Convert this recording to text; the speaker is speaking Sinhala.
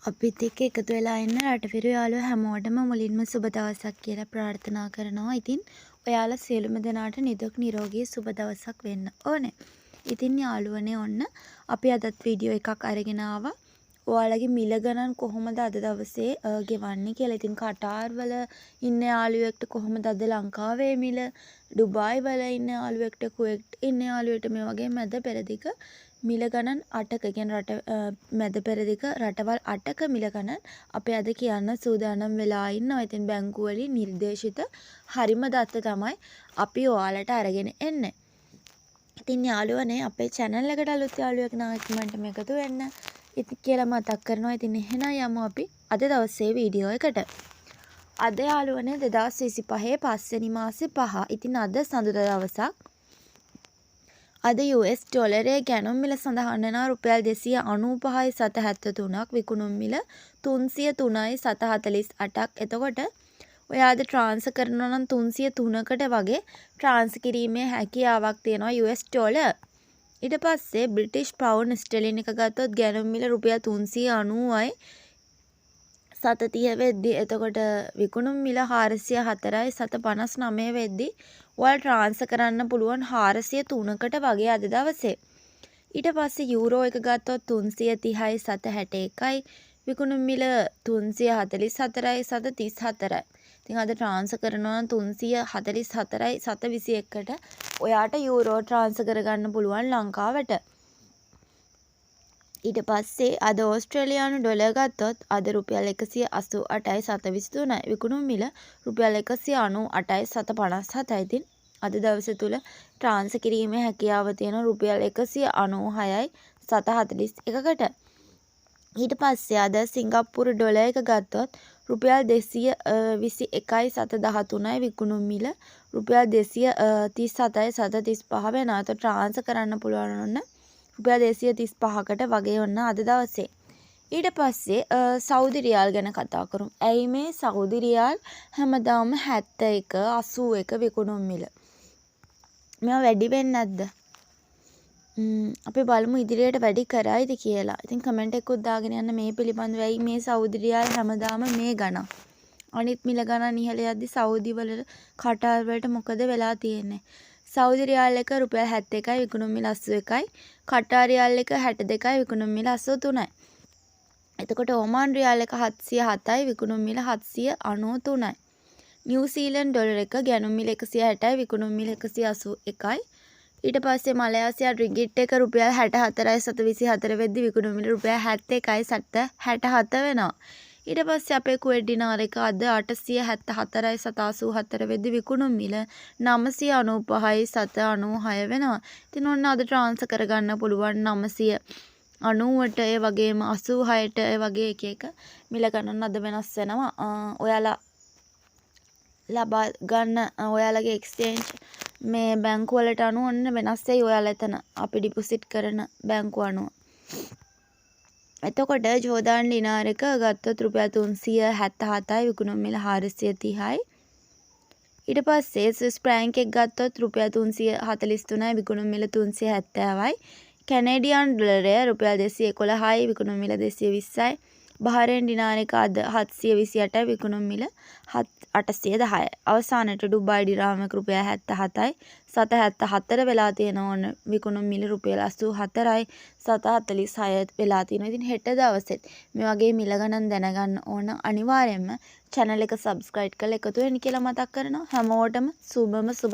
අපිත් එක්ක එකතු වෙලා ඉන්න රටවිරු යාළුවෝ හැමෝටම මුලින්ම සුබ දවසක් කියලා ප්‍රාර්ථනා කරනවා. ඉතින් ඔයාලා සියලුම දෙනාට නිදුක් නිරෝගී සුබ දවසක් වෙන්න ඕනේ. ඉතින් යාළුවනේ ඔන්න අපි අදත් වීඩියෝ එකක් අරගෙන ආවා. ඔයාලගේ මිල ගණන් කොහොමද අද දවසේ ගෙවන්නේ කියලා. ඉතින් කටාර් වල ඉන්න යාළුවෙක්ට කොහොමද අද ලංකාවේ මිල, ඩුබායි වල ඉන්න යාළුවෙක්ට, කුවේට් ඉන්න යාළුවෙක්ට මේ වගේ මැද පෙරදිග මිල ගණන් 8ක කියන්නේ මැද පෙරදිග රටවල් 8ක මිල ගණන් අපි අද කියන්න සූදානම් වෙලා ඉන්නවා. ඉතින් බැංකුව වලින් නිර්දේශිත හරිම දත්ත තමයි අපි ඔයාලට අරගෙන එන්නේ. ඉතින් යාළුවනේ අපේ channel එකට අලුත් යාළුවෙක් නම් ඉක්මනට මේකතු වෙන්න. ඉතින් කියලා මතක් කරනවා. ඉතින් එහෙනම් යමු අපි අද දවසේ වීඩියෝ එකට. අද යාළුවනේ 2025 පස්වෙනි මාසේ 5. ඉතින් අද සඳුදා දවසක්. අද US ඩොලරයේ ගැනුම් මිල සඳහන් වෙනවා රුපියල් 295.73ක්, විකුණුම් මිල 303.48ක්. එතකොට ඔයා අද ට්‍රාන්ස්ෆර් කරනවා නම් 303කට වගේ ට්‍රාන්ස්ෆර් කිරීමේ හැකියාවක් තියෙනවා US ඩොලර්. ඊට පස්සේ බ්‍රිටිෂ් පවුන්ඩ් ස්ටර්ලින් එක ගත්තොත් ගැනුම් මිල රුපියල් 390යි 730 වෙද්දි. එතකොට විකුණුම් මිල 404යි 759 වෙද්දි ඔයාලා ට්‍රාන්ස්ෆර් කරන්න පුළුවන් 403කට වගේ අද දවසේ. ඊට පස්සේ යූරෝ එක ගත්තොත් 330යි 761යි, විකුණුම් මිල 344යි 734යි. ඉතින් අද ට්‍රාන්ස්ෆර් කරනවා නම් 344යි 721කට ඔයාට යූරෝ ට්‍රාන්ස්ෆර් කරගන්න පුළුවන් ලංකාවට. ඊට පස්සේ අද ඕස්ට්‍රේලියානු ඩොලර් ගත්තොත් අද රුපියල් 188යි 723යි, විකුණුම් මිල රුපියල් 198යි 757යි. ඉතින් අද දවස තුල ට්‍රාන්ස්ෆර් කිරීමේ හැකියාව තියෙන රුපියල් 196යි 741කට. ඊට පස්සේ අද සිංගප්පූරු ඩොලර් එක ගත්තොත් රුපියල් 221යි 713යි, විකුණුම් මිල රුපියල් 237යි 735 වෙනවා. તો ට්‍රාන්ස්ෆර් කරන්න පුළුවන් ඔන්න රුපියල් 235කට වගේ ඔන්න අද දවසේ. ඊට පස්සේ සෞදි රියාල් ගැන කතා කරමු. ඇයි මේ සෞදි රියාල් හැමදාම 71 81 විකුණුම් මිල මේවා වැඩි වෙන්නේ නැද්ද? අපි බලමු ඉදිරියට වැඩි කරයිද කියලා. ඉතින් කමෙන්ට් එකකුත් දාගෙන යන්න මේ පිළිබඳව. ඇයි මේ සෞදි රියාල් හැමදාම මේ ගණන්? අනිත් මිල ගණන් ඉහළ යද්දි සෞදි වල කටාර් වලට මොකද වෙලා තියෙන්නේ? සෞදි රියාල් එක රුපියල් 71යි, විකුණුම් මිල 81යි. කටාර් රියාල් එක 62යි, විකුණුම් මිල 83යි. එතකොට ඔමාන් රියාල් එක 707යි, විකුණුම් මිල 793යි. නිව්සීලන්ත ඩොලර් එක ගැනුම් මිල 160යි, විකුණුම් මිල 181යි. ඊට පස්සේ මලයාසියා රිගිට් එක රුපියල් 64යි 724 වෙද්දි, විකුණුම් මිල රුපියල් 71යි 767 වෙනවා. ඊට පස්සේ අපේ කුවේට් ඩිනාර් එක අද 874යි 784 වෙද්දි, විකුණුම් මිල 995යි 796 වෙනවා. ඉතින් ඔන්න අද ට්‍රාන්ස්ෆර් කරගන්න පුළුවන් 990ට ඒ වගේම 86ට ඒ වගේ එක මිල ගණන් අද වෙනස් වෙනවා. ඔයාලා ලබා ගන්න ඔයාලගේ එක්ස්චේන්ජ් මේ බැංකු වලට අනුව ඔන්න වෙනස් වෙයි. ඔයාලා එතන අපි ඩිපොසිට් කරන බැංකුව අනුව. එතකොට ජෝර්ඩාන් ඩිනාර් එක ගත්තොත් රුපියල් 377යි, විකුණුම් මිල 430යි. ඊට පස්සේ ස්විස් ෆ්‍රැන්ක් එක ගත්තොත් රුපියල් 343යි, විකුණුම් මිල 370යි. කැනේඩියන් ඩොලරය රුපියල් 211යි, විකුණුම් මිල 220යි. බහරේන් ඩිනාර් එක අද 728යි, විකුණුම් මිල 810යි. අවසානට ඩුබායි දිරාම එක රුපියල් 77යි 774 වෙලා තියෙනවා. ඕන විකුණුම් මිල රුපියල් 84යි 746 වෙලා තියෙනවා. ඉතින් හෙට දවසෙත් මේ වගේ මිල ගණන් දැනගන්න ඕන අනිවාර්යයෙන්ම channel එක subscribe කරලා එකතු වෙන්න කියලා මතක් කරනවා. හැමෝටම සුබම සුබ